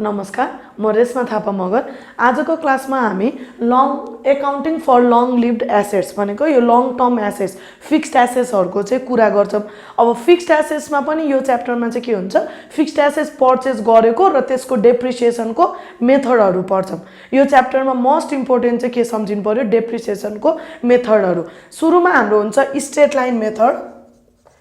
नमस्कार, म रेशमा थापा मगर। आजको क्लासमा हामी accounting for long lived assets भनेको यो लङ टर्म एसेट्स फिक्स्ड एसेट्सहरुको चाहिँ कुरा गर्छौं। अब फिक्स्ड एसेट्समा पनि यो च्याप्टरमा चाहिँ के हुन्छ, फिक्स्ड एसेट्स पर्चेज गरेको र त्यसको डेप्रिसिएसनको मेथडहरु पढ्छौं। यो च्याप्टरमा मोस्ट इम्पोर्टेन्ट चाहिँ के सम्झिनु पर्यो, डेप्रिसिएसनको मेथडहरु। सुरुमा हाम्रो हुन्छ स्ट्रेट लाइन मेथड।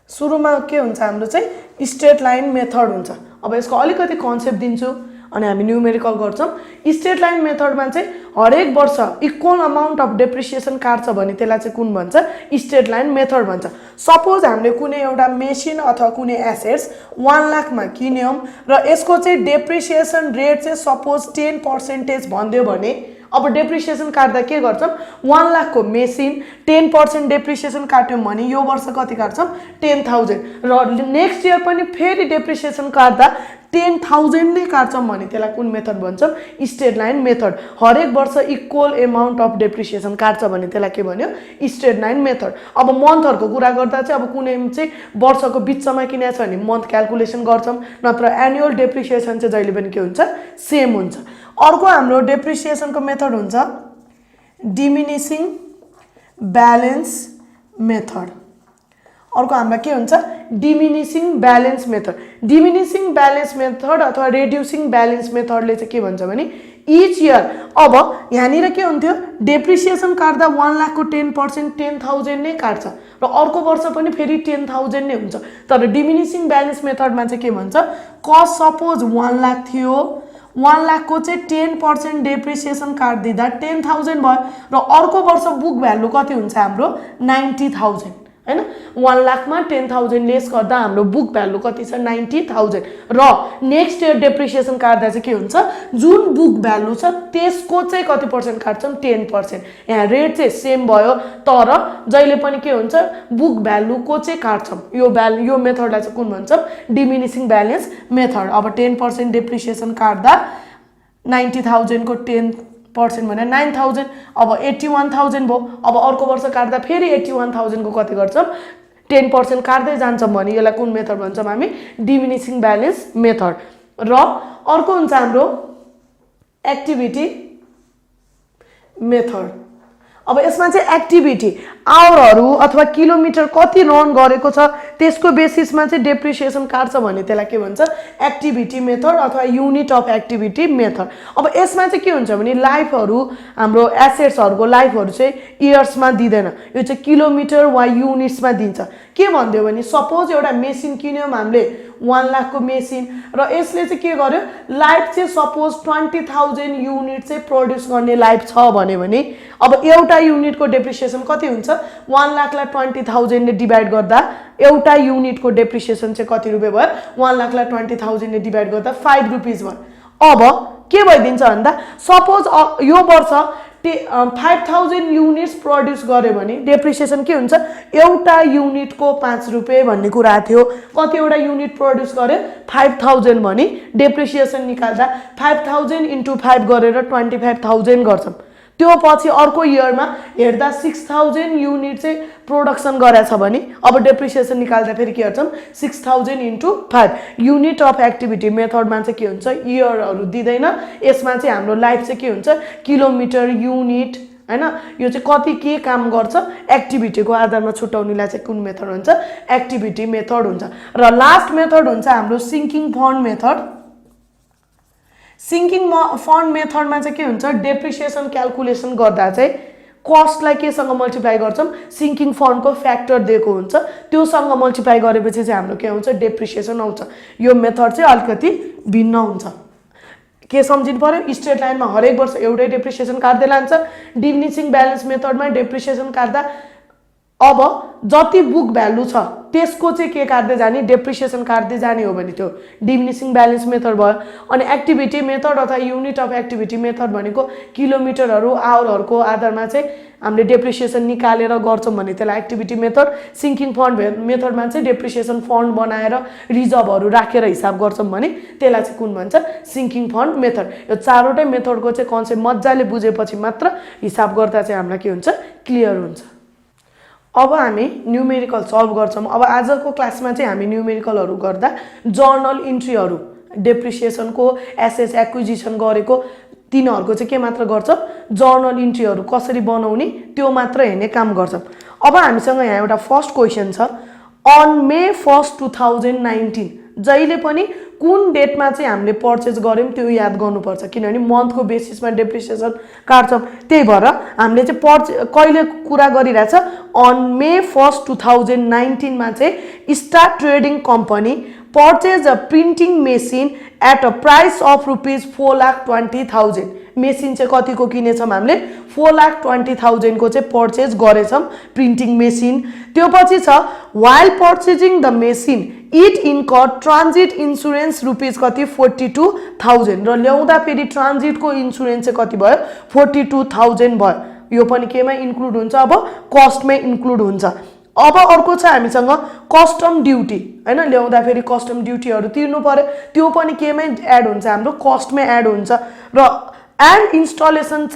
सुरुमा के हुन्छ हाम्रो चाहिँ स्ट्रेट लाइन मेथड हुन्छ। अब यसको अलिकति कन्सेप्ट दिन्छु अनि हामी न्यूमेरिकल गर्छौं। स्ट्रेट लाइन मेथडमा चाहिँ हरेक वर्ष इक्वल अमाउन्ट अफ डेप्रिसिएसन काट्छ भने त्यसलाई चाहिँ कुन भन्छ, स्ट्रेट लाइन मेथड भन्छ। सपोज हामीले कुनै एउटा मेसिन अथवा कुनै एसेट्स 1 लाख मा किन्यौं र यसको चाहिँ डेप्रिसिएसन रेट चाहिँ सपोज 10% भन्दियो भने अब डेप्रिसिएसन काट्दा के गर्छौं, 1 लाख को मेसिन 10% डेप्रिसिएसन काट्यौं भने यो वर्ष कति काट्छौं, 10,000 र नेक्स्ट इयर पनि फेरि डेप्रिसिएसन काट्दा 10,000 नै काट्छौं भने त्यसलाई कुन मेथड भन्छौं, स्ट्रेट लाइन मेथड। हरेक वर्ष इक्वल अमाउन्ट अफ डेप्रिसिएसन काट्छ भने त्यसलाई के भन्यो, स्ट्रेट लाइन मेथड। अब मन्थहरुको कुरा गर्दा चाहिँ अब कुनै चाहिँ वर्षको बीचमा किनेछ भने मन्थ क्याल्कुलेसन गर्छौं, नत्र एनुअल डेप्रिसिएसन चाहिँ जहिले पनि के हुन्छ, सेम हुन्छ। अर्को हाम्रो डेप्रिसिएसनको मेथड हुन्छ डिमिनिशिङ ब्यालेन्स मेथड। अर्को हाम्रो के हुन्छ, डिमिनिशिङ ब्यालेन्स मेथड। डिमिनिशिङ ब्यालेन्स मेथड अथवा रिड्युसिङ ब्यालेन्स मेथडले चाहिँ के भन्छ भने इच इयर अब यहाँनिर के हुन्थ्यो, डेप्रिसिएसन काट्दा 1 लाख को 10% 10,000 नै काट्छ र अर्को वर्ष पनि फेरि 10,000 नै हुन्छ। तर डिमिनिशिङ ब्यालेन्स मेथडमा चाहिँ के भन्छ, कस्ट सपोज 1 लाख थियो, 1 लाख को चाहिँ 10% डेप्रिसिएसन काट्दिदा 10,000 भयो र अर्को वर्ष बुक भ्यालु कति हुन्छ हाम्रो 90,000 हैन। 1 लाख मा 10,000 लेस गर्दा हाम्रो बुक भ्यालु कति छ 90,000 र नेक्स्ट इयर डेप्रिसिएसन काट्दा चाहिँ के हुन्छ, जुन बुक भ्यालु छ त्यसको चाहिँ कति पर्सेन्ट काट्छौं, 10%। यहाँ रेट चाहिँ सेम भयो तर जहिले पनि के हुन्छ, बुक भ्यालुको चाहिँ काट्छौं। यो मेथडलाई चाहिँ कुन भन्छौं, डिमिनिशिङ ब्यालेन्स मेथड। अब 10% डेप्रिसिएसन काट्दा 90,000 को 10% भने 9,000, अब 81,000 भयो। अब अर्को वर्ष काट्दा फेरि 81,000 को कति गर्छौं, 10% काट्दै जान्छौं भने यसलाई कुन मेथड भन्छौं हामी, डिमिनिशिङ ब्यालेन्स मेथड। र अर्को हुन्छ हाम्रो एक्टिभिटी मेथड। अब यसमा चाहिँ एक्टिभिटी आवरहरु अथवा किलोमिटर कति रन गरेको छ त्यसको बेसिसमा चाहिँ डेप्रिसिएसन काट्छ भने त्यसलाई के भन्छ, एक्टिभिटी मेथड अथवा युनिट अफ एक्टिभिटी मेथड। अब यसमा चाहिँ के हुन्छ भने लाइफहरु हाम्रो एसेट्सहरुको लाइफहरु चाहिँ इयर्समा दिदैन, यो चाहिँ किलोमिटर वा युनिट्समा दिन्छ। के भन्दियो भने सपोज एउटा मेसिन किन्यौं हामीले 1 लाख को मेसिन र यसले चाहिँ के गर्यो, लाइफ चाहिँ सपोज 20,000 युनिट चाहिँ प्रोड्युस गर्ने लाइफ छ भने अब एउटा युनिटको डेप्रिसिएसन कति हुन्छ, 1 लाखलाई 20,000 ले डिवाइड गर्दा एउटा युनिटको डेप्रिसिएसन चाहिँ कति रुपैयाँ भयो, 1 लाखलाई 20,000 ले डिवाइड गर्दा 5 रुपैयाँ भयो। अब के भइदिन्छ भन्दा सपोज यो वर्ष 5,000 युनिट्स प्रोड्युस गर्यो भने डेप्रिसिएसन के हुन्छ, एउटा युनिटको 5 रुपैयाँ भन्ने कुरा थियो। कतिवटा युनिट प्रोड्युस गर्यो, 5,000 भने डेप्रिसिएसन निकाल्दा 5,000 into 5 गरेर 25,000 गर्छौं। त्यो पछि अर्को इयरमा हेर्दा 6,000 युनिट चाहिँ प्रोडक्सन गरेछ भने अब डेप्रिसिएसन निकाल्दा फेरि के गर्छौं, 6,000 into 5। युनिट अफ एक्टिभिटी मेथडमा चाहिँ के हुन्छ, इयरहरु दिदैन, यसमा चाहिँ हाम्रो लाइफ चाहिँ के हुन्छ, किलोमिटर युनिट हैन। यो चाहिँ कति के काम गर्छ एक्टिभिटीको आधारमा छुटाउनेलाई चाहिँ कुन मेथड हुन्छ, एक्टिभिटी मेथड हुन्छ। र लास्ट मेथड हुन्छ हाम्रो सिंकिङ फन्ड मेथड। सिंकिङ फन्ड मेथडमा चाहिँ के हुन्छ, डेप्रिसिएसन क्याल्कुलेसन गर्दा चाहिँ कस्टलाई केसँग मल्टिप्लाई गर्छौं, सिंकिङ फन्डको फ्याक्टर दिएको हुन्छ त्योसँग मल्टिप्लाई गरेपछि चाहिँ हाम्रो के आउँछ, डेप्रिसिएसन आउँछ। यो मेथड चाहिँ अलिकति भिन्न हुन्छ। के सम्झिनु पर्यो, स्ट्रेट लाइनमा हरेक वर्ष एउटै डेप्रिसिएसन काट्दै लान्छ। डिमिनिशिङ ब्यालेन्स मेथडमा डेप्रिसिएसन काट्दा अब जति बुक भ्यालु छ त्यसको चाहिँ के काट्दै जाने, डेप्रिसिएसन काट्दै जाने हो भने त्यो डिमिनिशिङ ब्यालेन्स मेथड भयो। अनि एक्टिभिटी मेथड अथवा युनिट अफ एक्टिभिटी मेथड भनेको किलोमिटरहरु आवरहरुको आधारमा चाहिँ हामीले डेप्रिसिएसन निकालेर गर्छौं भने त्यसलाई एक्टिभिटी मेथड। सिंकिङ फन्ड मेथडमा चाहिँ डेप्रिसिएसन फन्ड बनाएर रिजर्भहरु राखेर हिसाब गर्छौं भने त्यसलाई चाहिँ कुन भन्छ, सिंकिङ फन्ड मेथड। यो चारवटै मेथडको चाहिँ कन्सेप्ट मज्जाले बुझेपछि मात्र हिसाब गर्दा चाहिँ हामीलाई के हुन्छ, क्लियर हुन्छ। अब हामी न्यूमेरिकल सल्भ गर्छौं। अब आजको क्लासमा चाहिँ हामी न्यूमेरिकलहरु गर्दा जर्नल इन्ट्रीहरु डेप्रिसिएसनको एसेट्स एक्विजिसन गरेको तिनीहरूको चाहिँ के मात्र गर्छ जर्नल इन्ट्रीहरू कसरी बनाउने त्यो मात्र हेर्ने काम गर्छ। अब हामीसँग यहाँ एउटा फर्स्ट क्वेसन छ अन मे 1 2019 जहिले पनि कुन डेटमा चाहिँ हामीले पर्चेज गर्यौं त्यो याद गर्नुपर्छ किनभने मन्थको बेसिसमा डेप्रिसिएसन काट्छौं त्यही भएर हामीले चाहिँ कहिले कुरा गरिरहेछ अन मे 1 2019 मा चाहिँ star trading company purchase a printing machine at a price of rupees 4,20,000 machine चाहिँ कतिको किनेछौं हामीले 4,20,000 को चाहिँ पर्चेज गरेछौं प्रिन्टिङ मेसिन। त्यो पछि छ while purchasing the machine it incurred transit insurance rupees कति 42,000 र ल्याउँदा फेरि ट्रान्जिट को इन्स्योरेन्स चाहिँ कति भयो 42,000 भयो। यो पनि केमा इन्क्लुड हुन्छ अब कस्टमै इन्क्लुड हुन्छ। अब अर्को छ हामीसँग कस्टम ड्युटी हैन ल्याउँदा फेरि कस्टम ड्युटीहरु तिर्नु पर्यो त्यो पनि केमै एड हुन्छ हाम्रो कस्टमै एड हुन्छ र एन्ड इन्स्टलेसन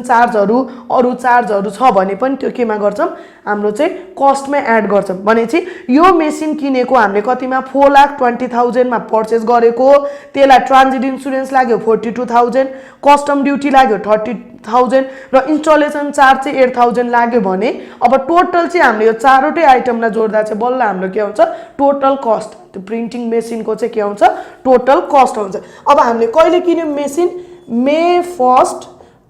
चार्जहरु अरु चार्जहरु छ भने पनि त्यो केमा गर्छौं हाम्रो चाहिँ कस्टमै एड गर्छौं भनेपछि यो मेसिन किनेको हामीले कतिमा 4,20,000 मा पर्चेज गरेको त्यसलाई ट्रान्जिट इन्स्योरेन्स लाग्यो 42,000 कस्टम ड्युटी लाग्यो 30,000 र इन्स्टलेसन चार्ज चाहिँ 8,000 लाग्यो भने अब टोटल चाहिँ हामीले यो चारवटै आइटमलाई जोड्दा चाहिँ बल्ल हाम्रो के हुन्छ टोटल कस्ट त्यो प्रिन्टिङ मेसिनको चाहिँ के हुन्छ टोटल कस्ट हुन्छ। अब हामीले कहिले किन्यौं मेसिन मे 1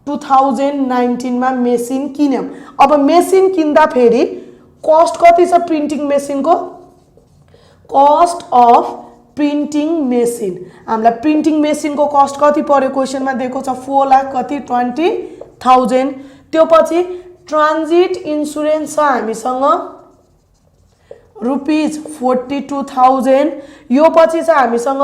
2019 मा मेसिन किन्यौं। अब मेसिन किन्दा फेरि कस्ट कति छ प्रिन्टिङ मेसिनको कस्ट अफ प्रिन्टिङ मेसिन हामीलाई प्रिन्टिङ मेसिनको कस्ट कति पर्यो क्वेशनमा दिएको छ 4 लाख कति 20,000 त्यो पछि ट्रान्जिट इन्स्योरेन्स छ हामीसँग रुपीस 42,000 यो पछि छ हामीसँग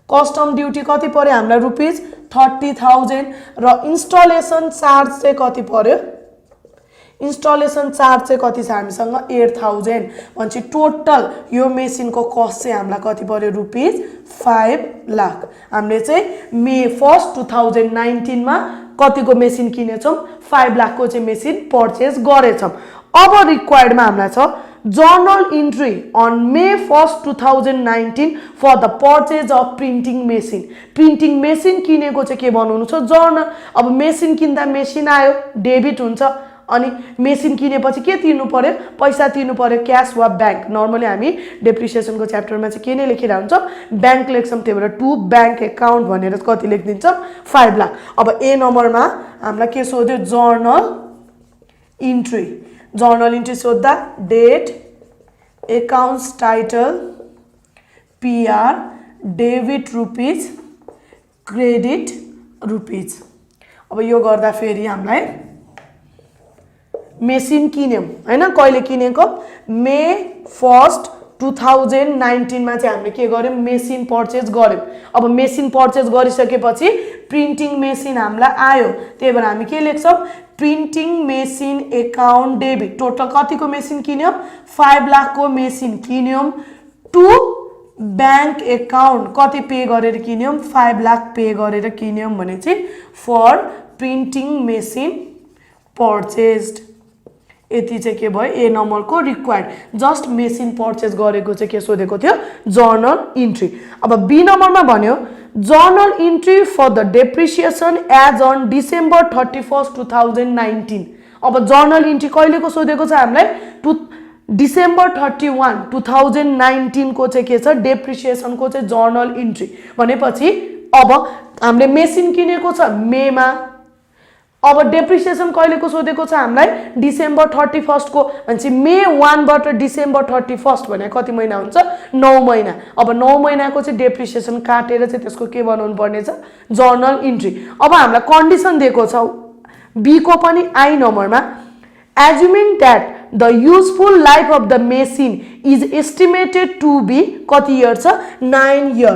कस्टम ड्युटी कति पर्यो हामीलाई रुपीस 30,000 र इन्स्टलेसन चार्ज चाहिँ कति पर्यो इन्स्टलेसन चार्ज चाहिँ कति छ हामीसँग 8,000 भनेपछि टोटल यो मेसिनको कस्ट चाहिँ हामीलाई कति पर्यो रुपीस 5 लाख। हामीले चाहिँ मे 1 2019 मा कतिको मेसिन किनेछौं 5 लाख को चाहिँ मेसिन पर्चेज गरेछौं। अब रिक्वायर्डमा हामीलाई छ journal entry on May 1st 2019 for the purchase of printing machine printing machine किनेको चाहिँ के बनाउनु छ जर्नल। अब मेसिन किन्दा मेसिन आयो डेबिट हुन्छ अनि मेसिन किनेपछि के तिर्नु पर्यो पैसा तिर्नु पर्यो क्याश वा बैंक नर्मली हामी डेप्रिसिएसनको च्याप्टरमा चाहिँ के नै लेखिरा हुन्छ बैंक लेख्छौं त्यही भएर टु बैंक अकाउन्ट भनेर कति लेखिदिन्छौं 5 लाख। अब ए नम्बरमा हामीलाई के सोध्यो जर्नल इन्ट्री सोध्दा date accounts title PR debit rupees credit rupees. अब यो गर्दा फेरि हामीलाई मेसिन किन्यौं हैन कहिले किनेको मे 1 2019 मा चाहिँ हामीले के गर्यौं मेसिन पर्चेज गर्यौं। अब मेसिन पर्चेज गरिसकेपछि प्रिन्टिङ मेसिन हामीलाई आयो त्यही भएर हामी के लेख्छौं printing machine account debit total कतिको मेसिन किन्यौं 5 लाख को मेसिन किन्यौं टु बैंक अकाउन्ट कति पे गरेर किन्यौं 5 लाख पे गरेर किन्यौं भने चाहिँ फर प्रिन्टिङ मेसिन पर्चेज्ड यति चाहिँ के भयो ए नम्बरको रिक्वायर्ड जस्ट मेसिन पर्चेज गरेको चाहिँ के सोधेको थियो जर्नल इन्ट्री। अब बी नम्बरमा भन्यो journal entry for the depreciation as on December 31 2019। अब जर्नल इन्ट्री कहिलेको सोधेको छ हामीलाई डिसेम्बर 31 2019 को चाहिँ के छ डेप्रिसिएसन को चाहिँ जर्नल इन्ट्री भनेपछि अब हामीले मेसिन किनेको छ मे मा अब डेप्रिसिएसन कहिलेको सोधेको छ हामीलाई डिसेम्बर 31 को भनेपछि मे 1 बाट डिसेम्बर 31 भने कति महिना हुन्छ 9 महिना। अब 9 महिनाको चाहिँ डेप्रिसिएसन काटेर चाहिँ त्यसको के बनाउनु पर्ने छ जर्नल इन्ट्री। अब हामीलाई कन्डिसन दिएको छ बी को पनि आई नम्बरमा assuming that the useful life of the machine is estimated to be कति इयर छ 9 इयर।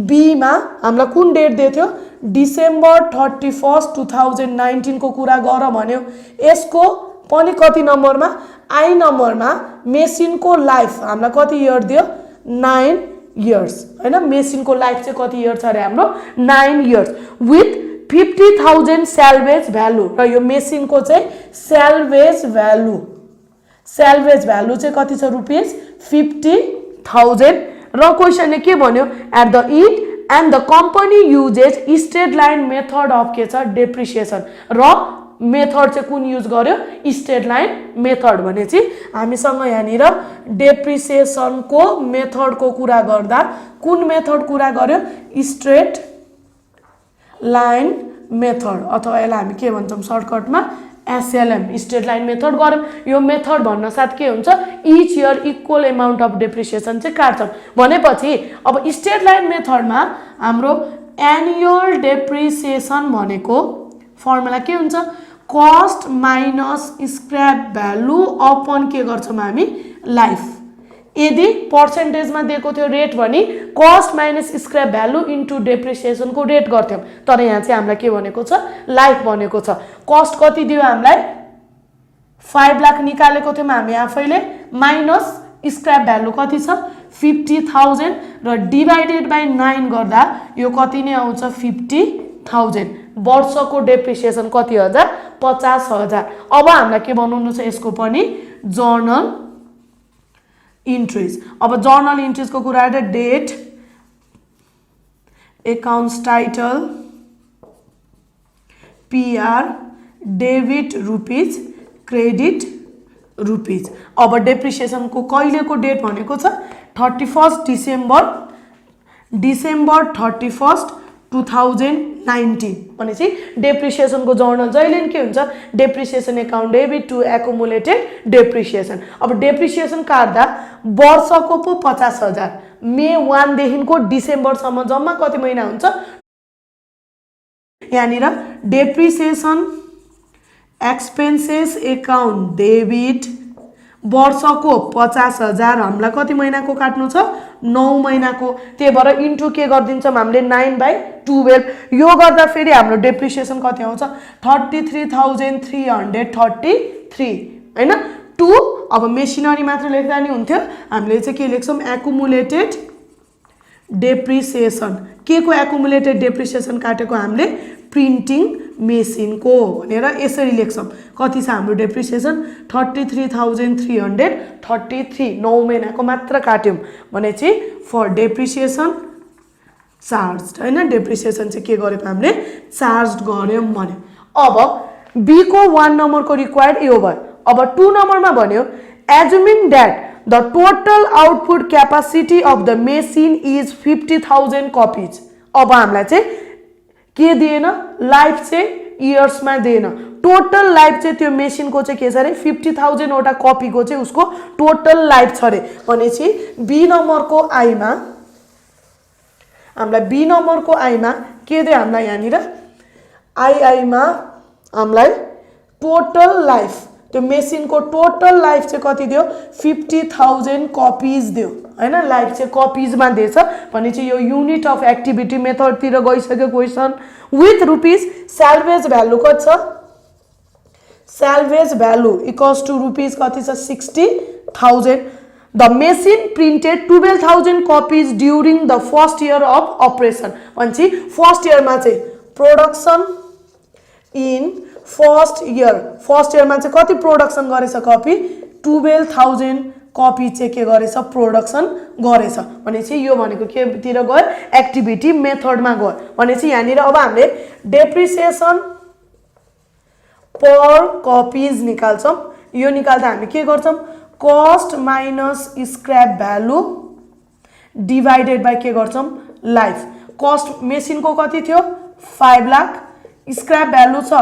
बी मा हामीलाई कुन डेट दिएको थियो डिसेम्बर 31 2019 को कुरा गर भन्यो। यसको पनि कति नम्बरमा आई नम्बरमा मेसिनको लाइफ हामीलाई कति इयर दियो 9 इयर्स हैन मेसिनको लाइफ चाहिँ कति इयर छ अरे हाम्रो 9 इयर्स विथ 50,000 सैल्वेज भ्यालु र यो मेसिनको चाहिँ सैल्वेज भ्यालु चाहिँ कति छ रुपीस 50,000 र क्वेसनले के भन्यो at the end and the company uses straight line method of के छ डेप्रिसिएसन र मेथड चाहिँ कुन युज गर्यो स्ट्रेट लाइन मेथड भनेपछि हामीसँग यहाँनिर डेप्रिसिएसनको मेथडको कुरा गर्दा कुन मेथड कुरा गर्यो स्ट्रेट लाइन मेथड अथवा यसलाई हामी के भन्छौँ सर्टकटमा एसएलएम स्ट्रेट लाइन मेथड गरौँ यो मेथड भन्न साथ के हुन्छ each year equal amount of depreciation चाहिँ काट्छौँ भनेपछि अब स्ट्रेट लाइन मेथडमा हाम्रो एनुअल डेप्रिसिएसन भनेको फर्मुला के हुन्छ cost minus scrap value upon के गर्छौँ हामी लाइफ यदि पर्सेन्टेजमा दिएको थियो रेट भने cost minus scrap value into डेप्रिसिएसनको रेट गर्थ्यौँ तर यहाँ चाहिँ हामीलाई के भनेको छ लाइफ भनेको छ कस्ट कति दियो हामीलाई 5 लाख निकालेको थियौँ हामी आफैले माइनस स्क्रैप भ्यालु कति छ 50,000 र डिभाइडेड बाई 9 गर्दा यो कति नै आउँछ 50,000 वर्षको डेप्रिसिएसन कति हजार 50,000 अब हामीलाई के बनाउनु छ यसको पनि जर्नल इन्ट्रिज अब जर्नल इन्ट्रिज को कुरा आएर date accounts title PR debit rupees credit rupees अब डेप्रिसिएसन को कहिलेको डेट भनेको छ 31 डिसेम्बर 31 2019 भनेपछि डेप्रिसिएसन को जर्नल जहिले के हुन्छ depreciation account debit to accumulated depreciation अब डेप्रिसिएसन काट्दा वर्षको पो 50,000 मे 1 देखिको डिसेम्बरसम्म जम्मा कति महिना हुन्छ यहाँनिर डेप्रिसिएसन एक्सपेन्सेस एकाउन्ट डेबिट वर्षको 50,000 हामीलाई कति महिनाको काट्नु छ 9 महिनाको त्यही भएर इन्टु के गरिदिन्छौँ हामीले 9/12 यो गर्दा फेरि हाम्रो डेप्रिसिएसन कति आउँछ 33,333 हैन 2 अब मेसिनरी मात्र लेख्दा नि हुन्थ्यो हामीले चाहिँ के लेख्छौँ एकुमुलेटेड डेप्रिसिएसन के को एकुमुलेटेड डेप्रिसिएसन काटेको हामीले प्रिन्टिङ मेसिन को भनेर यसरी लेख्छौँ कति छ हाम्रो डेप्रिसिएसन 33,333 9 महिनाको मात्र काट्यौं भनेपछि फर डेप्रिसिएसन चार्ज हैन डेप्रिसिएसन चाहिँ के गर्यौं हामीले चार्ज गर्यौं भने अब बी को 1 नम्बर को रिक्वायर्ड यो भयो अब 2 नम्बरमा भन्यो assuming that the total output capacity of the machine is 50,000 copies अब हामीलाई चाहिँ के दिएन लाइफ चाहिँ इयर्स में दिएन टोटल लाइफ चाहिँ त्यो मेसिन को चाहिँ के छ रे 50,000 वटा कपी को चाहिँ उसको टोटल लाइफ छ रे भनेपछि बी नम्बर को आईमा हामीलाई बी नम्बर को आईमा के दियो हामीलाई यहाँनिर आईमा हामीलाई टोटल लाइफ त्यो मेसिन को टोटल लाइफ चाहिँ कति दियो 50,000 कपीज दियो हैन लाइफ चाहिँ कपीज मा दिएछ भनेपछि यो युनिट अफ एक्टिभिटी मेथड तिर गइसक्यो question with rupees salvage value कति छ salvage value equals to rupees कति छ 60,000 the machine printed 12,000 copies during the first year of operation भनेपछि फर्स्ट इयर मा चाहिँ प्रोडक्सन इन फर्स्ट इयर मा चाहिँ कति प्रोडक्सन गरेछ कपी 12,000 कपी चाहिँ के गरेछ प्रोडक्सन गरेछ भनेपछि यो भनेको के तिर गयो एक्टिभिटी मेथड मा गयो भनेपछि यहाँनिर अब हामीले डेप्रिसिएसन पर कपीज निकाल्छौं यो निकाल्दा हामी के गर्छौं cost minus scrap value divided by के गर्छौं लाइफ कस्ट मेसिन को कति थियो 5 लाख स्क्रैप भ्यालु छ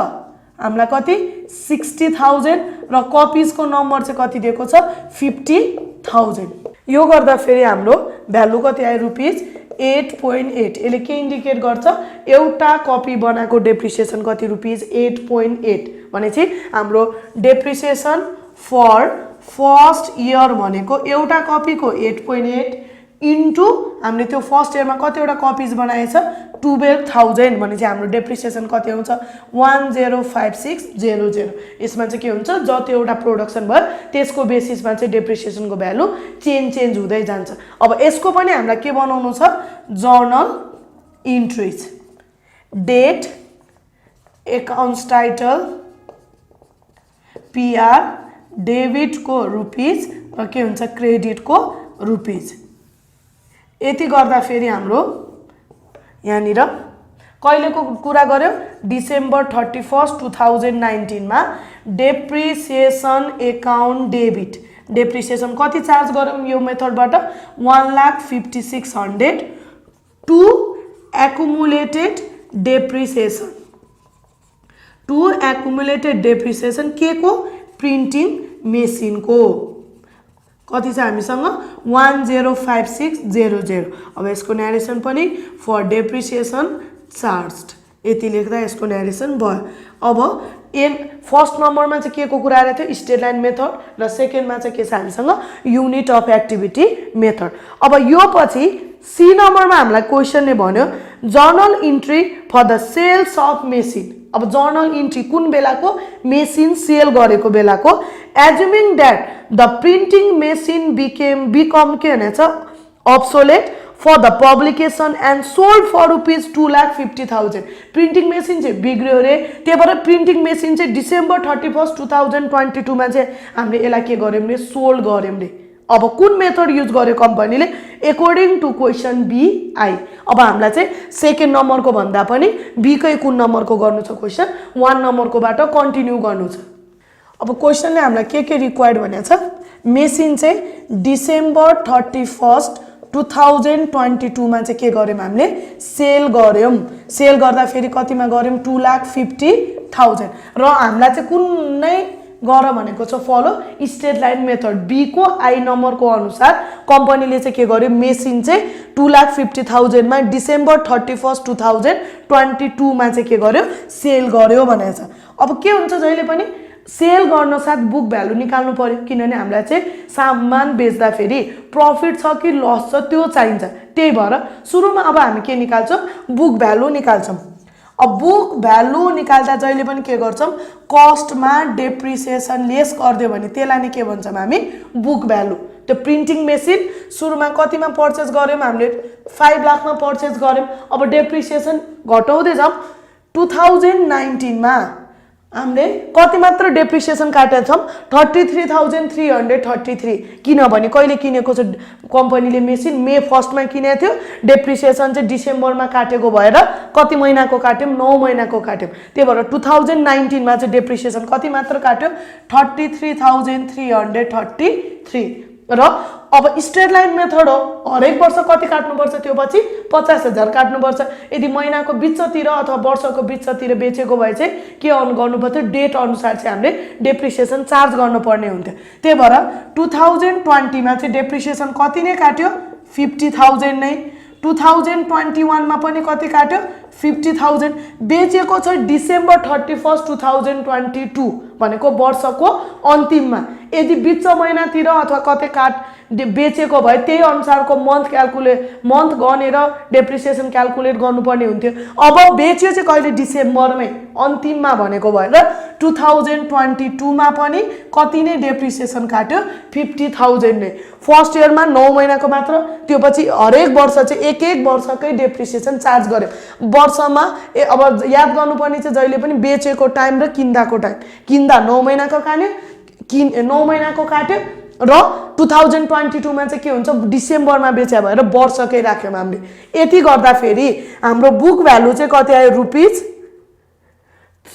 हामीलाई कति 60,000 र कपीज को नम्बर चाहिँ कति दिएको छ 50,000 यो गर्दा फेरि हाम्रो भ्यालु कति आयो रुपीस 8.8 यसले के इन्डिकेट गर्छ एउटा कपी बनाएको डेप्रिसिएसन कति रुपीस 8.8 भनेपछि हाम्रो डेप्रिसिएसन फर फर्स्ट इयर भनेको एउटा कपीको 8.8 इन्टु हामीले त्यो फर्स्ट इयरमा कतिवटा कपीज बनाएछ 12,000 भनेपछि हाम्रो डेप्रिसिएसन कति आउँछ 105600 यसमा चाहिँ के हुन्छ जति एउटा प्रोडक्सन भयो त्यसको बेसिसमा चाहिँ डेप्रिसिएसनको भ्यालु चेन्ज हुँदै जान्छ अब यसको पनि हामीलाई के बनाउनु छ journal entries date accounts title PR debit को रुपीस र के हुन्छ क्रेडिट को रुपीस यति गर्दा फेरि हाम्रो यहाँनिर कहिलेको कुरा गर्यो डिसेम्बर 31 2019 मा डेप्रिसिएसन एकाउन्ट डेबिट डेप्रिसिएसन कति चार्ज गरौँ यो मेथडबाट 1,56,100 टु एक्युमुलेटेड डेप्रिसिएसन के को प्रिन्टिङ मेसिन को कति छ हामीसँग 105600 अब यसको न्यारेसन पनि फर डेप्रिसिएसन चार्ज्ड यति लेख्दा यसको न्यारेसन भयो अब फर्स्ट नम्बरमा चाहिँ के को कुरा आएको थियो स्टेट लाइन मेथड र सेकेन्डमा चाहिँ के छ हामीसँग युनिट अफ एक्टिभिटी मेथड अब यो पछि सी नम्बरमा हामीलाई क्वेसनले भन्यो journal entry for the sales of machine अब जर्नल इन्ट्री कुन बेलाको मेसिन सेल गरेको बेलाको assuming that the printing machine become के भनेछ obsolete for the publication and sold for rupees 2,50,000 printing machine चाहिँ बिग्रियो रे त्यही भएर प्रिन्टिङ मेसिन चाहिँ डिसेम्बर 31 2022 मा चाहिँ हामीले यसलाई के गर्यौं रे सोल्ड गर्यौं रे अब कुन मेथड युज गर्यो कम्पनीले according to question B I अब हामीलाई चाहिँ सेकेन्ड नम्बरको भन्दा पनि बी कै कुन नम्बरको गर्नु छ क्वेशन 1 नम्बरको बाट कन्टिन्यू गर्नु छ अब क्वेशनले हामीलाई के रिक्वायर्ड भनेको छ मेसिन चाहिँ डिसेम्बर 31 2022 मा चाहिँ के गर्यौं हामीले सेल गर्यौं सेल गर्दा फेरि कतिमा गर्यौं 2,50,000 र हामीलाई चाहिँ कुनै गर भनेको छ follow state line method B को आई नम्बर को अनुसार कम्पनीले चाहिँ के गर्यो मेसिन चाहिँ 2,50,000 मा डिसेम्बर 31 2022 मा चाहिँ के गर्यो सेल गर्यो भनेको छ अब के हुन्छ जहिले पनि सेल गर्न साथ बुक भ्यालु निकाल्नु पर्यो किनभने हामीलाई चाहिँ सामान बेच्दा फेरि प्रॉफिट छ कि लस छ त्यो चाहिन्छ त्यही भएर सुरुमा अब हामी के निकाल्छौं बुक भ्यालु निकाल्छौं अब बुक भ्यालु निकाल्दा जहिले पनि के गर्छौं कस्टमा डेप्रिसिएसन लेस गर्दियो भने त्यसलाई नि के भन्छौं हामी बुक भ्यालु त्यो प्रिन्टिङ मेसिन सुरुमा कतिमा पर्चेज गर्यौं हामीले 5 लाख मा पर्चेज गर्यौं अब डेप्रिसिएसन घटाउँदै जाऊ 2019 मा हामीले कति मात्र डेप्रिसिएसन काटेका छौं 33,333 किनभने कहिले किनेको छ कम्पनीले मेसिन मे 1 मा किनेको थियो डेप्रिसिएसन चाहिँ डिसेम्बर मा काटेको भएर कति महिनाको काट्यौं 9 महिनाको काट्यौं त्यही भएर 2019 मा चाहिँ डेप्रिसिएसन कति मात्र काट्यो 33,333 र अब स्ट्रेट लाइन मेथड हो हरेक वर्ष कति काट्नु पर्छ त्यो पछि 50,000 काट्नु पर्छ यदि महिनाको बीचतिर अथवा वर्षको बीचतिर बेचेको भए चाहिँ के गर्नु पर्छ डेट अनुसार चाहिँ हामीले डेप्रिसिएसन चार्ज गर्नु पर्ने हुन्थ्यो त्यही भएर 2020 मा चाहिँ डेप्रिसिएसन कति नै काट्यो 50,000 नै 2021 मा पनि कति काट्यो 50,000 बेचेको छ डिसेम्बर 31 2022 भनेको वर्षको अन्तिममा यदि बीच महिनातिर अथवा कतै काट बेचेको भए त्यही अनुसारको मन्थ गनेर डेप्रिसिएसन क्याल्कुलेट गर्नुपर्ने हुन्थ्यो अब बेच्यो चाहिँ कहिले डिसेम्बरमै अन्तिममा भनेको भएर 2022 मा पनि कति नै डेप्रिसिएसन काट्यो 50,000 नै फर्स्ट इयरमा 9 महिनाको मात्र त्यो पछि हरेक वर्ष चाहिँ एक वर्षकै डेप्रिसिएसन चार्ज गर्यो वर्षमा अब याद गर्नुपर्ने चाहिँ जहिले पनि बेचेको टाइम र किन्दाको टाइम किन्दा 9 महिनाको काट्यो 9 महिनाको काट्यो र 2022 मा चाहिँ के हुन्छ डिसेम्बरमा बेचे भएर वर्षकै राख्यौं हामीले यति गर्दा फेरि हाम्रो बुक भ्यालु चाहिँ कति आयो रुपीज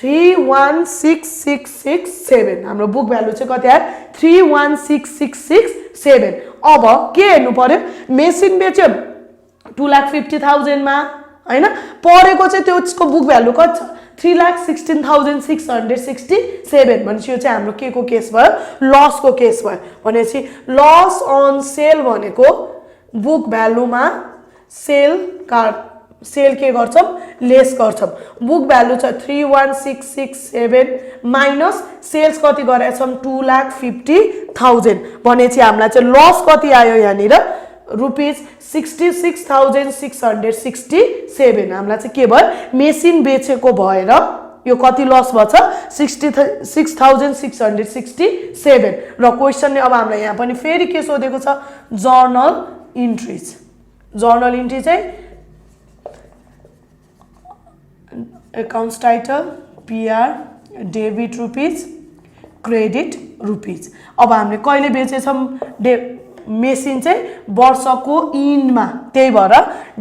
316,667 हाम्रो बुक भ्यालु चाहिँ कति आयो 316,667 अब के हेर्नु पर्यो मेसिन बेच्यो 2,50,000 मा हैन परेको चाहिँ त्यसको बुक भ्यालु कति छ 3,16,667 भनेपछि यो चाहिँ हाम्रो के को केस भयो लस को केस भयो भनेपछि लस अन सेल भनेको बुक भ्यालुमा सेल के गर्छौं लेस गर्छौं बुक भ्यालु छ 31667 माइनस सेल्स कति गरेछौं 2,50,000 भनेपछि हामीलाई चाहिँ लस कति आयो यहाँनिर रुपीज 66,667 हामीलाई चाहिँ के भयो मेसिन बेचेको भएर यो कति लस भछ 66,667 र क्वेशनले अब हामीलाई यहाँ पनि फेरि के सोधेको छ जर्नल इन्ट्री चाहिँ accounts title PR debit rupees credit rupees अब हामीले कहिले बेचेछौं मेसिन चाहिँ वर्षको इन्डमा, त्यही भएर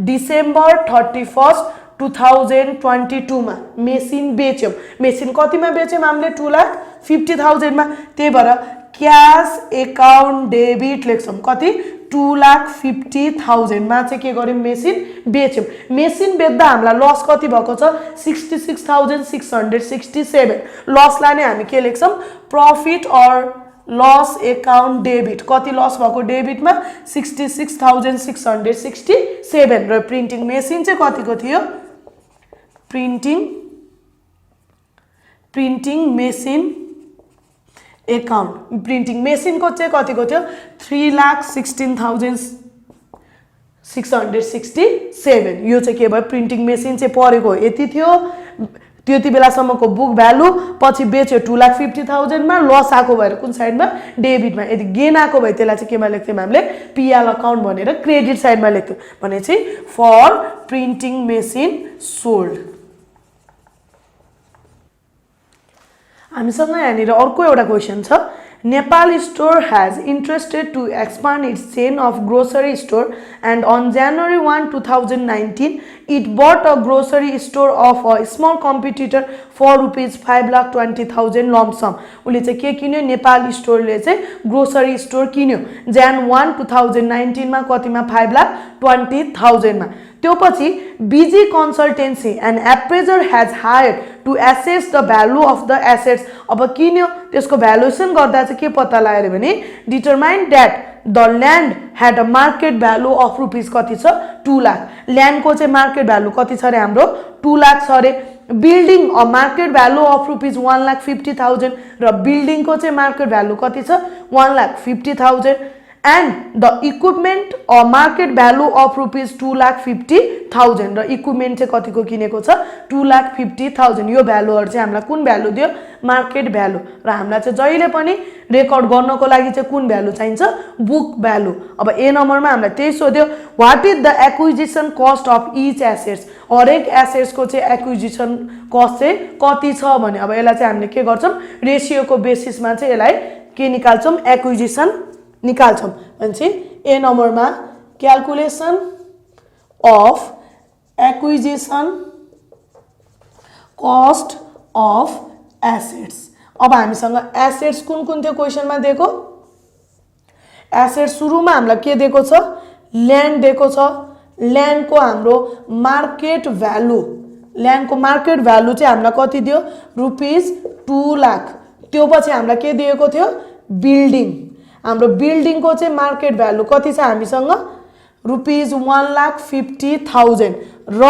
डिसेम्बर 31 2022 मा मेसिन बेच्यौं। मेसिन कतिमा बेच्यौं हामीले 2,50,000 मा, त्यही भएर क्याश एकाउन्ट डेबिट लेख्छौं कति 2,50,000 मा चाहिँ के गर्यौं मेसिन बेच्यौं। मेसिन बेच्दा हामीलाई लस कति भएको छ 66,667। लसलाई नै हामी के लेख्छौं प्रॉफिट और लस एकाउन्ट डेबिट, कति लस भएको डेबिटमा 66,667 र प्रिन्टिङ मेसिन चाहिँ कतिको थियो प्रिन्टिङ मेसिन एकाउन्ट प्रिन्टिङ मेसिनको चाहिँ कतिको थियो 3,16,667। यो चाहिँ के भयो प्रिन्टिङ मेसिन चाहिँ परेको यति थियो। त्यति बेलासम्मको बुक भ्यालु पछि बेच्यो 2,50,000 मा, लस आएको भएर कुन साइडमा डेबिटमा, यदि गेन आएको भए त्यसलाई चाहिँ केमा लेख्थ्यौं हामीले पिएल अकाउन्ट भनेर क्रेडिट साइडमा लेख्थ्यौं भनेपछि फर प्रिन्टिङ मेसिन सोल्ड। हामीसँग यहाँनिर अर्को एउटा क्वेशन छ Nepal store has interested to expand its chain of grocery store and on January 1, 2019 it bought a grocery store of a small competitor for rupees 5,20,000 lump sum. उले चाहिँ के किन्यो नेपाल स्टोरले चाहिँ ग्रोसरी स्टोर किन्यो Jan 1, 2019 मा कतिमा 5,20,000 मा. त्यो पछि BG Consultancy and appraiser has hired to assess the value of the assets. अब किन्यो त्यसको भ्यालुएसन गर्दा चाहिँ के पत्ता लाग्यो भने determine that the land had a market value of rupees कति छ 2 लाख. ल्यान्ड को चाहिँ मार्केट भ्यालु कति छ रे हाम्रो 2 लाख छ रे. Building a market value of rupees 1,50,000 र बिल्डिङ को चाहिँ मार्केट भ्यालु कति छ 1,50,000 and the equipment or market value of rupees 2,50,000 र इक्विपमेन्ट चाहिँ कतिको किनेको छ 2,50,000. यो भ्यालुहरु चाहिँ हामीलाई कुन भ्यालु दियो मार्केट भ्यालु र हामीलाई चाहिँ जहिले पनि रेकर्ड गर्नको लागि चाहिँ कुन भ्यालु चाहिन्छ बुक भ्यालु. अब ए नम्बरमा हामीलाई त्यही सोध्यो what is the acquisition cost of each assets. हरेक एसेट्स को चाहिँ एक्विजिसन कस्ट चाहिँ कति छ भने अब यसलाई चाहिँ हामीले के गर्छौं रेशियो को बेसिसमा चाहिँ यसलाई के निकाल्छौं एक्विजिसन निकाल्छौं. भनेपछि ए नम्बरमा calculation of acquisition cost of assets. अब हामीसँग एसेट्स कुन कुन थियो क्वेशनमा दिएको एसेट्स सुरुमा हामीलाई के दिएको छ ल्यान्ड दिएको छ. ल्यान्ड को हाम्रो मार्केट भ्यालु ल्यान्ड को मार्केट भ्यालु चाहिँ हामीलाई कति दियो रुपीस 2 लाख. त्यो पछि हामीलाई के दिएको थियो बिल्डिङ. हाम्रो बिल्डिङ को चाहिँ मार्केट भ्यालु कति छ हामीसँग रुपीस 1,50,000 र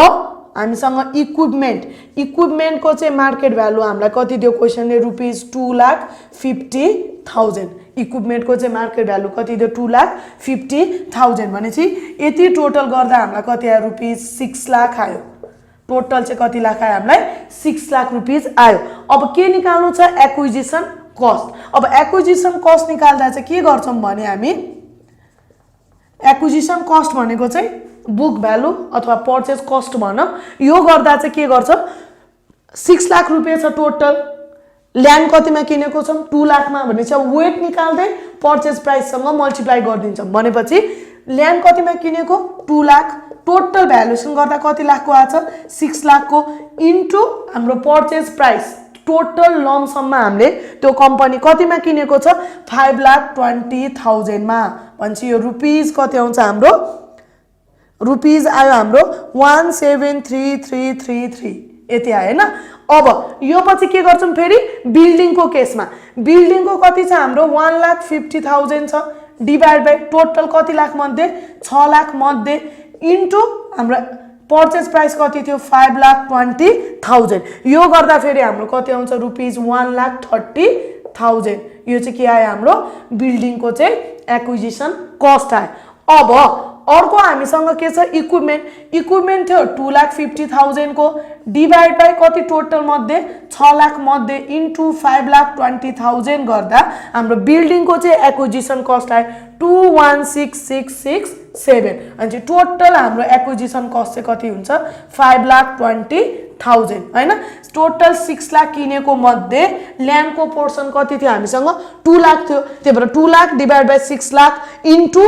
हामीसँग इक्विपमेन्ट को चाहिँ मार्केट भ्यालु हामीलाई कति दियो क्वेशनले रुपीस 2,50,000. इक्विपमेन्ट को चाहिँ मार्केट भ्यालु कति दियो 2,50,000 भनेपछि यति टोटल गर्दा हामीलाई कति आयो रुपीस 6 लाख आयो. टोटल चाहिँ कति लाख आयो हामीलाई 6 लाख रुपीस आयो. अब के निकाल्नु छ एक्विजिसन कस्ट. अब एक्विजिसन कस्ट निकाल्दा चाहिँ के गर्छौं भने हामी एक्विजिसन कस्ट भनेको चाहिँ बुक भ्यालु अथवा पर्चेज कस्ट भनौं. यो गर्दा चाहिँ के गर्छ 6 लाख रुपैयाँ छ टोटल. ल्यान्ड कतिमा किनेको छौं 2 लाखमा भनेपछि वेट निकाल्दै पर्चेज प्राइस सँग मल्टिप्लाई गरिदिन्छौं भनेपछि ल्यान्ड कतिमा किनेको 2 लाख. टोटल भ्यालुएसन गर्दा कति लाखको आछ 6 लाखको इन्टु हाम्रो पर्चेज प्राइस टोटल लम सम्म हामीले त्यो कम्पनी कतिमा किनेको छ 5,20,000 मा. भन्छ यो रुपीस कति आउँछ हाम्रो रुपीस आयो हाम्रो 1,73,333 यति आयो हैन. अब यो पछि के गर्छौं फेरि बिल्डिङ को केसमा बिल्डिङ को कति छ हाम्रो 1,50,000 छ डिवाइड बाइ टोटल कति लाख मध्ये 6 लाख मध्ये इन्टु हाम्रो पर्चेज प्राइस कति थियो 5,20,000. यो गर्दा फेरि हाम्रो कति आउँछ रुपीस 1,30,000. यो चाहिँ के आयो हाम्रो बिल्डिङ को चाहिँ एक्विजिसन कस्ट आयो. अब अर्को हामीसँग के छ इक्विपमेन्ट थियो 2,50,000 को डिवाइड बाइ कति टोटल मध्ये 6 लाख मध्ये इन्टु 5,20,000 गर्दा हाम्रो बिल्डिङ को चाहिँ एक्विजिसन कस्ट आयो 21,667. अनि टोटल हाम्रो एक्विजिसन कस्ट चाहिँ कति हुन्छ 5,20,000 22,000 हैन टोटल 6 लाख किनेको मध्ये ल्यान्डको पोर्सन कति थियो हामीसँग 2 लाख थियो त्यही भएर 2 lakh divide by 6 lakh into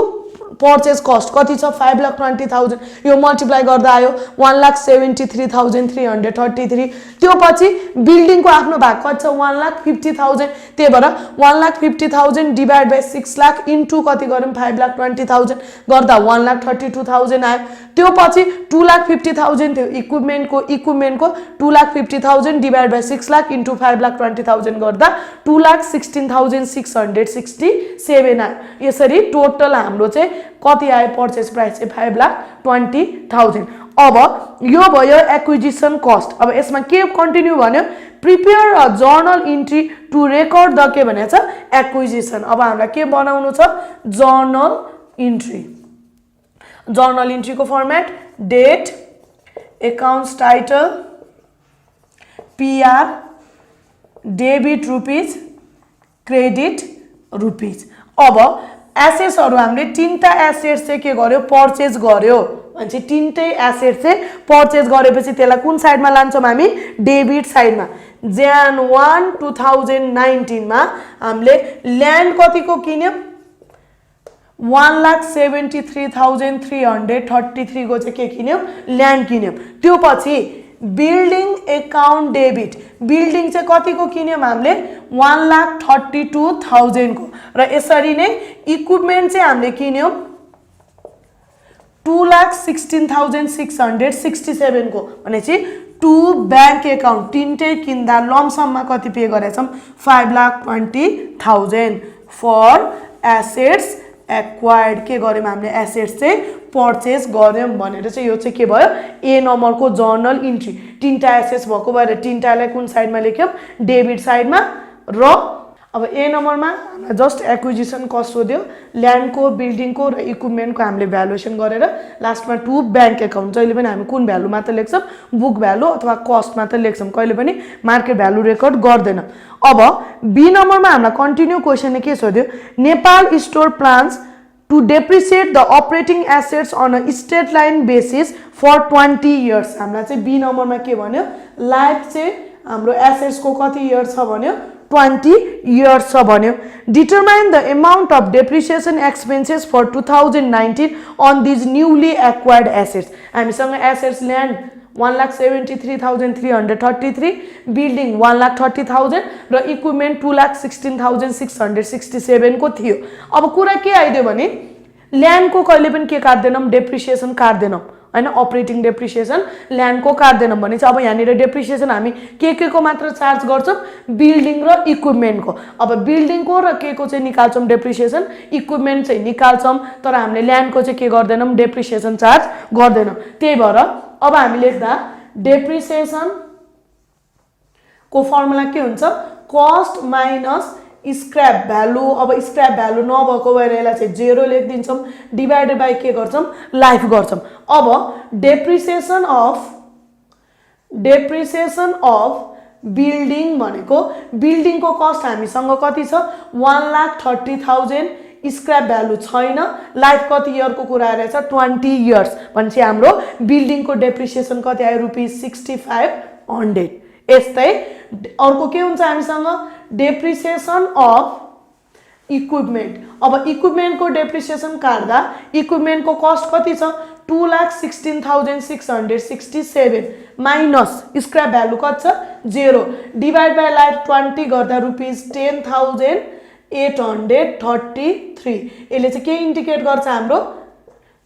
purchase cost कति छ 5,20,000 यो मल्टिप्लाई गर्दा आयो 1,73,333 त्यो पछि बिल्डिङको आफ्नो भाग कति छ 1,50,000 त्यही भएर 1,50,000 डिभाइड बाइ 6 लाख इन्टु कति गर्यौं 5,20,000 गर्दा 1,32,000 आयो त्यो पछि 2,50,000 थियो इक्विपमेन्टको 2,50,000 डिभाइड बाइ 6 लाख इन्टु 5,20,000 गर्दा 2,16,667 आयो यसरी टोटल हाम्रो चाहिँ कति आयो पर्चेज प्राइस चाहिँ 5,20,000 अब यो भयो एक्विजिसन कस्ट अब यसमा के कन्टिन्यू भन्यो prepare a journal entry to record the के भनेको छ एक्विजिसन अब हामीलाई के बनाउनु छ जर्नल इन्ट्रीको format date accounts title PR debit rupees credit rupees अब एसेट्सहरु हामीले तीनटा एसेट्स चाहिँ के गर्यो परचेज गर्यो भन्छ तीनटै एसेट्स चाहिँ परचेज गरेपछि त्यसलाई कुन साइडमा लान्छौं हामी डेबिट साइडमा Jan 1 2019 मा हामीले ल्यान्ड कतिको किन्यौ 1,73,333 को चाहिँ के किन्यौ ल्यान्ड किन्यौ त्यो पछि बिल्डिङ अकाउन्ट डेबिट बिल्डिङ चाहिँ कतिको किन्यौ हामीले 1,32,000 को र यसरी नै इक्विपमेन्ट चाहिँ हामीले किन्यौ 2,16,667 को भनेपछि टु बैंक अकाउन्ट तीनटै किन्दा लमसममा कति पे गरेछौं 5,20,000 फर एसेट्स एक्वायर्ड के गर्यौं हामीले एसेट्स चाहिँ परचेज गर्यौं भनेर चाहिँ यो चाहिँ के भयो ए नम्बरको जर्नल इन्ट्री तीनटा एसेट्स भएको भएर तीनटालाई कुन साइडमा लेख्यौं डेबिट साइडमा र अब ए नम्बरमा हामीलाई जस्ट एक्विजिसन कस्ट सोध्यो ल्यान्डको बिल्डिङको र इक्विपमेन्टको हामीले भ्यालुएसन गरेर लास्टमा टु बैंक अकाउन्ट जहिले पनि हामी कुन भ्यालु मात्र लेख्छौं बुक भ्यालु अथवा कस्ट मात्र लेख्छौं कहिले पनि मार्केट भ्यालु रेकर्ड गर्दैन अब बी नम्बरमा हामीलाई कन्टिन्यू क्वेशनले के सोध्यो Nepal store plans to depreciate the operating assets on a straight line basis for 20 years हामीलाई चाहिँ बी नम्बरमा के भन्यो लाइफ चाहिँ हाम्रो एसेट्स को कति इयर छ भन्यो 20 years छ भन्यो determine the amount of depreciation expenses for 2019 on these newly acquired assets हामीसँग एसेट्स ल्यान्ड 1,73,333 बिल्डिङ 1,30,000 र इक्विपमेन्ट 2,16,667 को थियो अब कुरा के आइदियो भने ल्यान्डको कहिले पनि के काट्दैनौं डेप्रिसिएसन काट्दैनौं हैन अपरेटिङ डेप्रिसिएसन ल्यान्डको काट्दैनौं भने चाहिँ अब यहाँनिर डेप्रिसिएसन हामी के को मात्र चार्ज गर्छौं बिल्डिङ र इक्विपमेन्टको अब बिल्डिङको र के को चाहिँ निकाल्छौं डेप्रिसिएसन इक्विपमेन्ट चाहिँ निकाल्छौं तर हामीले ल्यान्डको चाहिँ के गर्दैनौं डेप्रिसिएसन चार्ज गर्दैनौं त्यही भएर अब हामी लेख्दा डेप्रिसिएसन को फर्मुला के हुन्छ कस्ट माइनस स्क्रैप भ्यालु अब स्क्रैप भ्यालु नभएको भएर यसलाई चाहिँ 0 लेखिदिन्छौं डिवाइडेड बाइ के गर्छौं लाइफ गर्छौं अब डेप्रिसिएसन अफ बिल्डिङ भनेको बिल्डिङको कस्ट हामीसँग कति छ 1,30,000 स्क्रैप भ्यालु छैन लाइफ कति इयरको कुरा आइरहेछ 20 इयर्स भनेपछि हाम्रो बिल्डिङको डेप्रिसिएसन कति आयो ₹6500 यस्तै अर्को के हुन्छ हामीसँग डेप्रिसिएसन अफ इक्विपमेन्ट अब इक्विपमेन्टको डेप्रिसिएसन काट्दा इक्विपमेन्टको कस्ट कति छ 2,16,667 माइनस स्क्रैप भ्यालु कति छ 0 डिवाइड बाइ लाइफ 20 गर्दा ₹10,833 यसले चाहिँ के इन्डिकेट गर्छ हाम्रो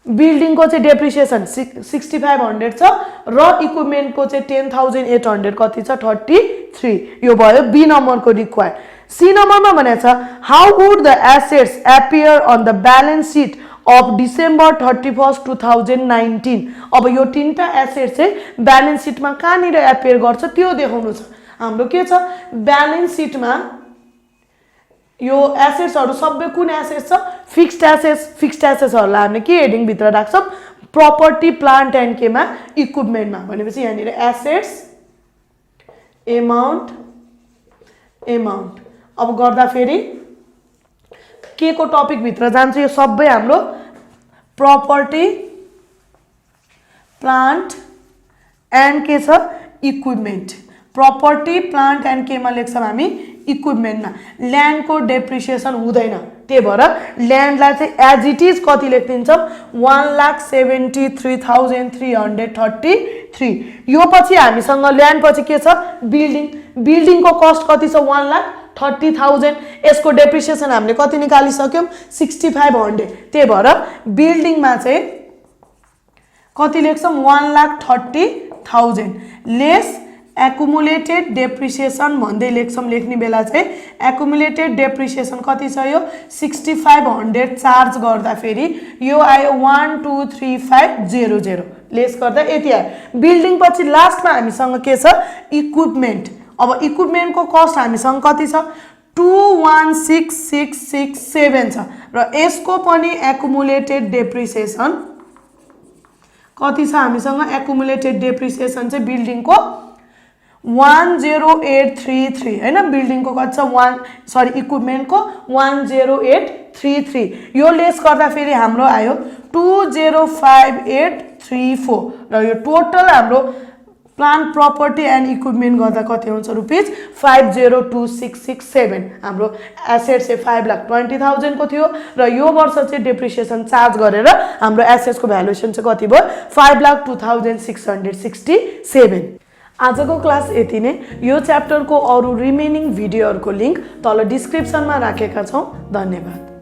बिल्डिङको चाहिँ डेप्रिसिएसन 6500 छ र इक्विपमेन्टको चाहिँ 10,800 कति छ 33 यो भयो बी नम्बरको रिक्वायर्ड सी नम्बरमा भनेको छ how would the assets appear on the balance sheet of December 31 2019 अब यो तीनटा एसेट चाहिँ ब्यालेन्स सिटमा कहाँनिर एपियर गर्छ त्यो देखाउनु छ हाम्रो के छ ब्यालेन्स सिटमा यो एसेट्सहरु सबै कुन एसेट्स छ फिक्स्ड एसेट्सहरुलाई हामीले के हेडिङ भित्र राख्छौं प्रपर्टी प्लान्ट एन्ड केमा इक्विपमेन्टमा भनेपछि यहाँनिर एसेट्स अमाउन्ट अब गर्दा फेरि के को टपिक भित्र जान्छ यो सबै हाम्रो प्रपर्टी प्लान्ट एन्ड के छ इक्विपमेन्ट प्रपर्टी प्लान्ट एन्ड केमा लेख्छौँ हामी इक्विपमेन्टमा ल्यान्डको डेप्रिसिएसन हुँदैन त्यही भएर ल्यान्डलाई चाहिँ एज इट इज कति लेखिदिन्छौँ 1,73,333 यो पछि हामीसँग ल्यान्ड पछि के छ बिल्डिङको कस्ट कति छ 1,30,000 यसको डेप्रिसिएसन हामीले कति निकालिसक्यौँ 6,500 त्यही भएर बिल्डिङमा चाहिँ कति लेख्छौँ 1,30,000 लेस एक्युमुलेटेड डेप्रिसिएसन भन्दै लेख्ने बेला चाहिँ एक्युमुलेटेड डेप्रिसिएसन कति छ यो 6,500 चार्ज गर्दाखेरि यो आयो 1,235,00 लेस गर्दा यति आयो बिल्डिङ पछि लास्टमा हामीसँग के छ इक्विपमेन्ट अब इक्विपमेन्टको कस्ट हामीसँग कति छ 21,667 छ र यसको पनि एक्युमुलेटेड डेप्रिसिएसन कति छ हामीसँग एक्युमुलेटेड डेप्रिसिएसन चाहिँ बिल्डिङको 10833 हैन बिल्डिङको कति छ इक्विपमेन्टको 10833 यो लेस गर्दा फेरि हाम्रो आयो 205,834 र यो टोटल हाम्रो प्लान्ट प्रपर्टी एन्ड इक्विपमेन्ट गर्दा कति हुन्छ रुपीज 502667 हाम्रो एसेट चाहिँ 5,20,000 को थियो र यो वर्ष चाहिँ डेप्रिसिएसन चार्ज गरेर हाम्रो एसेट्स को भ्यालुएसन चाहिँ कति भयो 5,02,667 आजको क्लास यति नै यो च्याप्टरको अरु रिमेनिङ भिडियोहरुको लिंक तल डिस्क्रिप्सनमा राखेका छौं धन्यवाद।